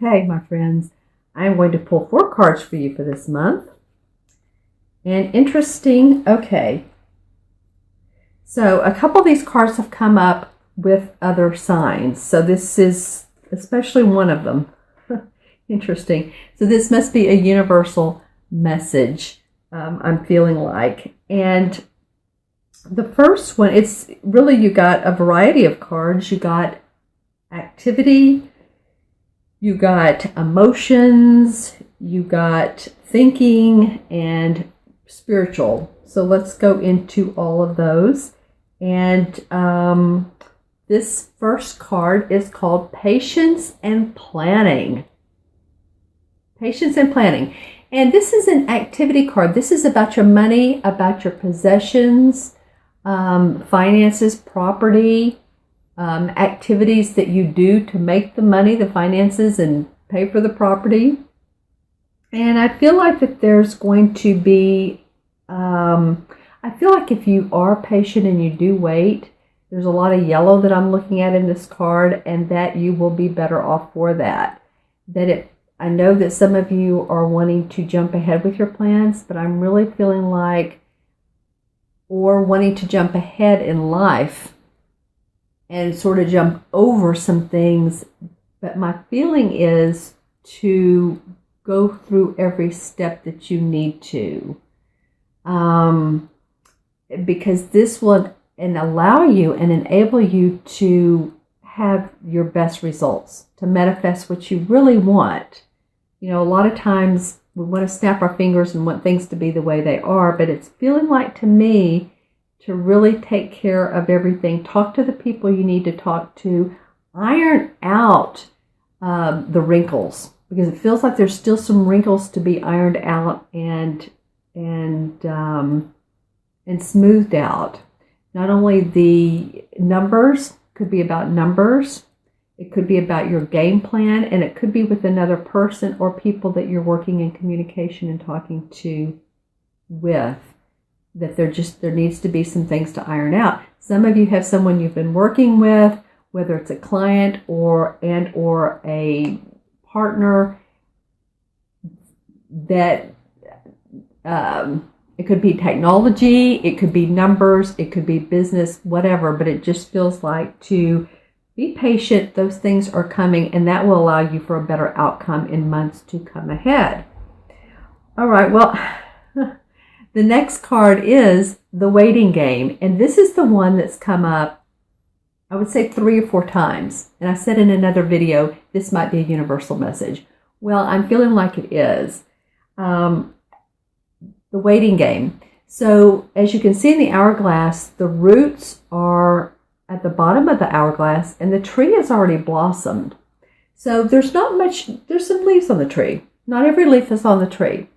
Okay, my friends, I'm going to pull 4 cards for you for this month. And interesting, okay. So a couple of these cards have come up with other signs. So this is especially one of them. Interesting. So this must be a universal message, I'm feeling like. And the first one, it's really, you got a variety of cards. You got activity, you got emotions, you got thinking, and spiritual. So let's go into all of those. And this first card is called Patience and Planning. Patience and Planning. And this is an activity card. This is about your money, about your possessions, finances, property, activities that you do to make the money, the finances, and pay for the property. And I feel like that there's going to be, I feel like if you are patient and you do wait, there's a lot of yellow that I'm looking at in this card, and that you will be better off for that. I know that some of you are wanting to jump ahead with your plans, but I'm really feeling like, or wanting to jump ahead in life and sort of jump over some things. But my feeling is to go through every step that you need to. Because this will allow you and enable you to have your best results, to manifest what you really want. You know, a lot of times we want to snap our fingers and want things to be the way they are, but it's feeling like, to me, to really take care of everything. Talk to the people you need to talk to. Iron out the wrinkles, because it feels like there's still some wrinkles to be ironed out and smoothed out. Not only the numbers, could be about numbers, it could be about your game plan, and it could be with another person or people that you're working in communication and talking to with. That there needs to be some things to iron out. Some of you have someone you've been working with, whether it's a client or a partner, that it could be technology, it could be numbers, it could be business, whatever, but it just feels like to be patient. Those things are coming, and that will allow you for a better outcome in months to come ahead. All right, well, the next card is the waiting game. And this is the one that's come up, I would say 3 or 4 times. And I said in another video, this might be a universal message. Well, I'm feeling like it is. The waiting game. So as you can see in the hourglass, the roots are at the bottom of the hourglass, and the tree has already blossomed. So there's not much, there's some leaves on the tree. Not every leaf is on the tree.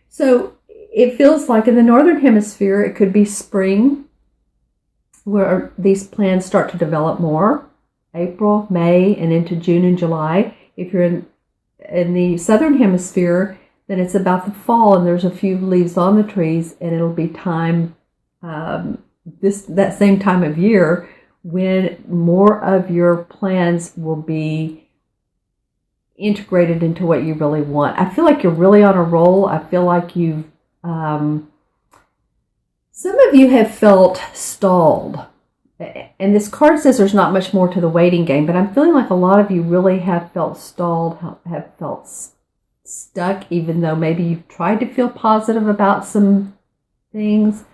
So it feels like in the northern hemisphere, it could be spring, where these plants start to develop more. April, May, and into June and July. If you're in the southern hemisphere, then it's about the fall, and there's a few leaves on the trees, and it'll be time, that same time of year, when more of your plans will be integrated into what you really want. I feel like you're really on a roll. I feel like you've some of you have felt stalled, and this card says there's not much more to the waiting game, but I'm feeling like a lot of you really have felt stalled, have felt stuck, even though maybe you've tried to feel positive about some things.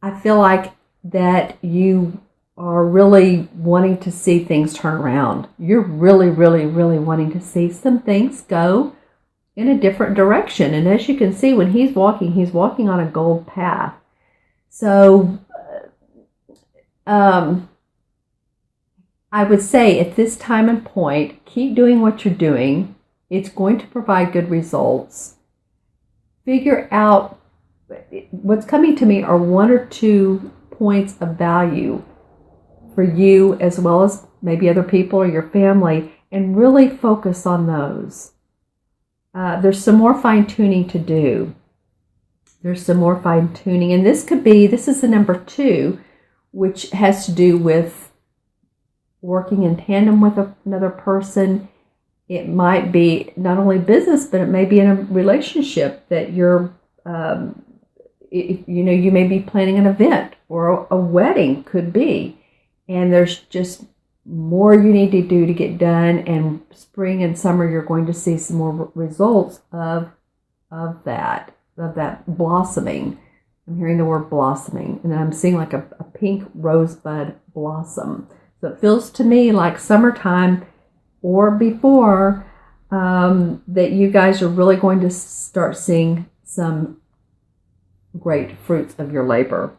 I feel like that you are really wanting to see things turn around. You're really, really, really wanting to see some things go in a different direction. And as you can see, when he's walking on a gold path. So I would say at this time and point, keep doing what you're doing. It's going to provide good results. Figure out, what's coming to me are 1 or 2 points of value for you, as well as maybe other people or your family, and really focus on those. There's some more fine-tuning to do. There's some more fine-tuning, and this is the number 2, which has to do with working in tandem with another person It might be not only business, but it may be in a relationship that you're, you may be planning an event, or a wedding could be. And there's just more you need to do to get done. And spring and summer, you're going to see some more results of that blossoming. I'm hearing the word blossoming, and then I'm seeing like a pink rosebud blossom. So it feels to me like summertime or before, that you guys are really going to start seeing some great fruits of your labor.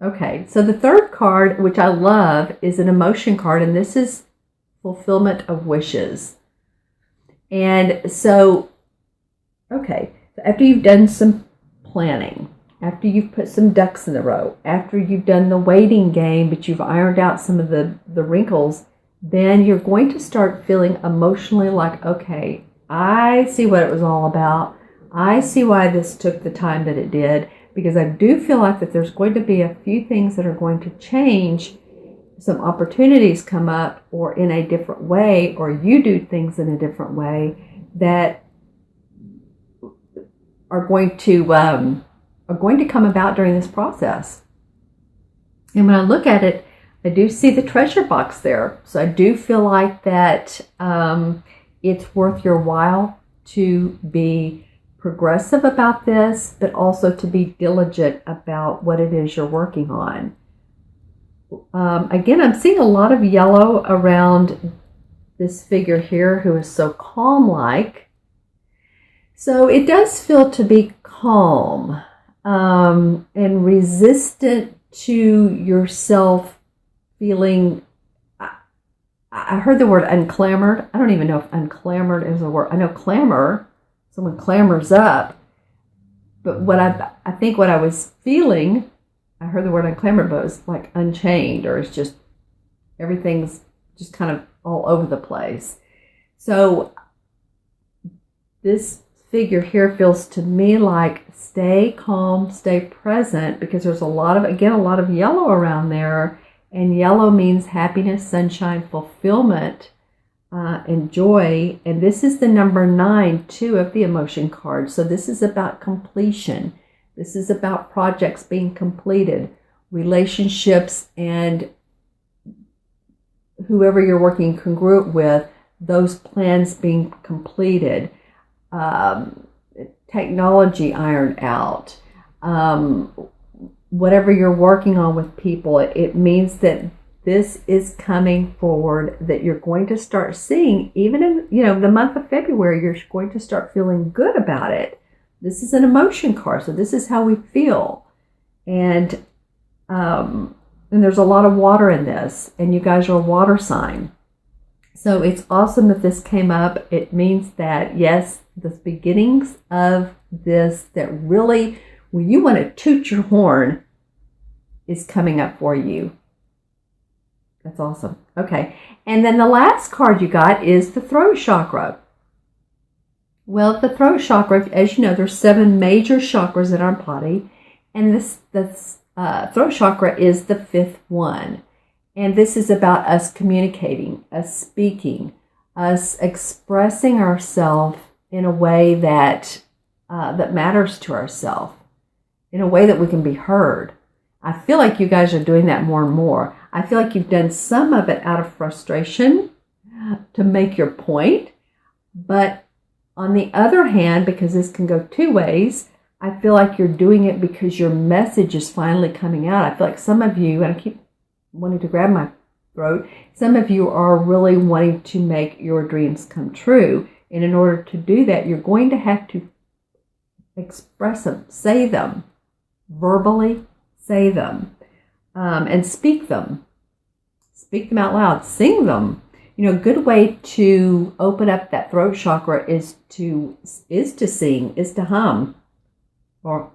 Okay, so the third card, which I love, is an emotion card, and this is fulfillment of wishes. And so, okay, so after you've done some planning, after you've put some ducks in a row, after you've done the waiting game, but you've ironed out some of the wrinkles, then you're going to start feeling emotionally like, okay, I see what it was all about. I see why this took the time that it did, because I do feel like that there's going to be a few things that are going to change. Some opportunities come up, or in a different way, or you do things in a different way that are going to come about during this process. And when I look at it, I do see the treasure box there. So I do feel like that it's worth your while to be progressive about this, but also to be diligent about what it is you're working on. Again, I'm seeing a lot of yellow around this figure here who is so calm-like. So it does feel to be calm and resistant to yourself feeling. I heard the word unclamored. I don't even know if unclamored is a word. I know clamor, someone clamors up. But what I think what I was feeling, I heard the word unclamored, but it was like unchained, or it's just everything's just kind of all over the place. So this figure here feels to me like stay calm, stay present, because there's a lot of yellow around there. And yellow means happiness, sunshine, fulfillment, and joy. And this is the number 9, too, of the emotion card. So this is about completion. This is about projects being completed, relationships, and whoever you're working congruent with, those plans being completed, technology ironed out, whatever you're working on with people. It means that this is coming forward, that you're going to start seeing, even in the month of February, you're going to start feeling good about it. This is an emotion card, so this is how we feel. And there's a lot of water in this, and you guys are a water sign. So it's awesome that this came up. It means that, yes, the beginnings of this, that really, when you want to toot your horn, is coming up for you. That's awesome. Okay. And then the last card you got is the throat chakra. Well, the throat chakra, as you know, there's 7 major chakras in our body, and this throat chakra is the 5th one. And this is about us communicating, us speaking, us expressing ourselves in a way that matters to ourselves, in a way that we can be heard. I feel like you guys are doing that more and more. I feel like you've done some of it out of frustration to make your point. But on the other hand, because this can go 2 ways, I feel like you're doing it because your message is finally coming out. I feel like some of you, and I keep wanting to grab my throat, some of you are really wanting to make your dreams come true. And in order to do that, you're going to have to express them, say them, verbally say them, and speak them. Speak them out loud, sing them. A good way to open up that throat chakra is to sing, is to hum, or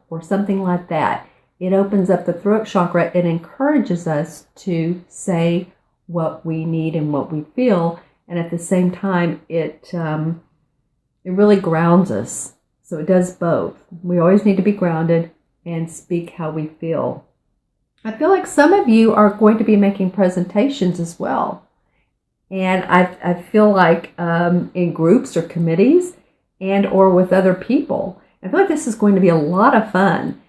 or something like that. It opens up the throat chakra and encourages us to say what we need and what we feel, and at the same time, it really grounds us. So it does both. We always need to be grounded and speak how we feel. I feel like some of you are going to be making presentations as well. And I feel like in groups or committees and or with other people, I feel like this is going to be a lot of fun.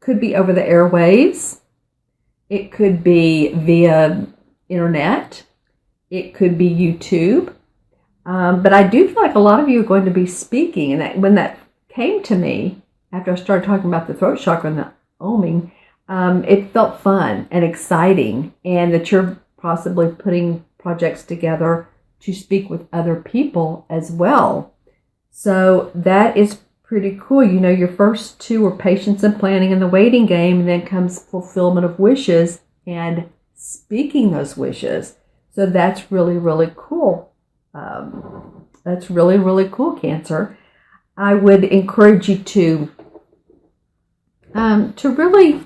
Could be over the airwaves. It could be via internet. It could be YouTube. But I do feel like a lot of you are going to be speaking. And when that came to me, after I started talking about the throat chakra and the oming, it felt fun and exciting. And that you're possibly putting projects together to speak with other people as well. So that is pretty cool. You know, your first two are patience and planning and the waiting game, and then comes fulfillment of wishes and speaking those wishes. So that's really, really cool. That's really, really cool, Cancer. I would encourage you to really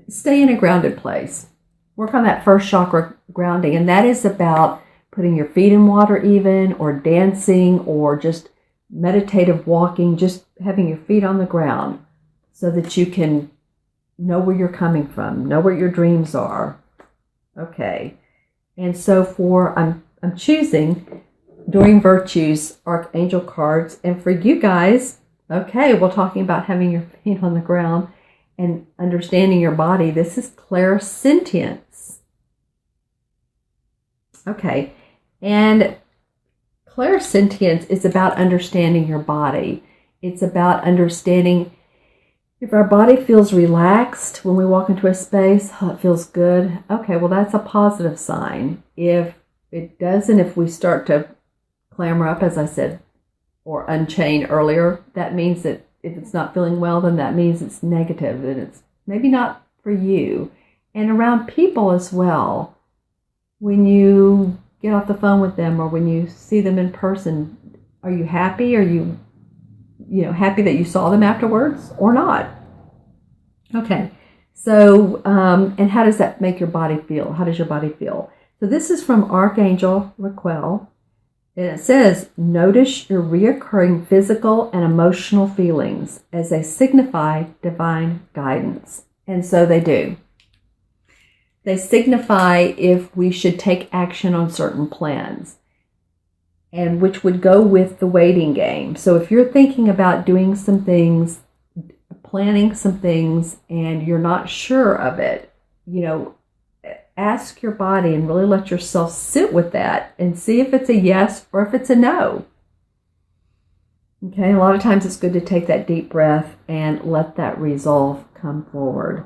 stay in a grounded place. Work on that first chakra grounding, and that is about putting your feet in water even, or dancing, or just meditative walking, just having your feet on the ground so that you can know where you're coming from, know what your dreams are. Okay. And so I'm choosing Doreen Virtue's Archangel cards. And for you guys, okay, we're talking about having your feet on the ground and understanding your body. This is clairsentience. Okay. And clairsentience is about understanding your body. It's about understanding if our body feels relaxed when we walk into a space, oh, it feels good. Okay, well, that's a positive sign. If it doesn't, if we start to clamor up, as I said, or unchain earlier, that means that if it's not feeling well, then that means it's negative and it's maybe not for you. And around people as well, when you get off the phone with them or when you see them in person, are you happy? Are you happy that you saw them afterwards or not? Okay, so, and how does that make your body feel? How does your body feel? So this is from Archangel Raquel, and it says, notice your reoccurring physical and emotional feelings as they signify divine guidance. And so they do. They signify if we should take action on certain plans, and which would go with the waiting game. So if you're thinking about doing some things, planning some things, and you're not sure of it, ask your body and really let yourself sit with that and see if it's a yes or if it's a no. Okay, a lot of times it's good to take that deep breath and let that resolve come forward.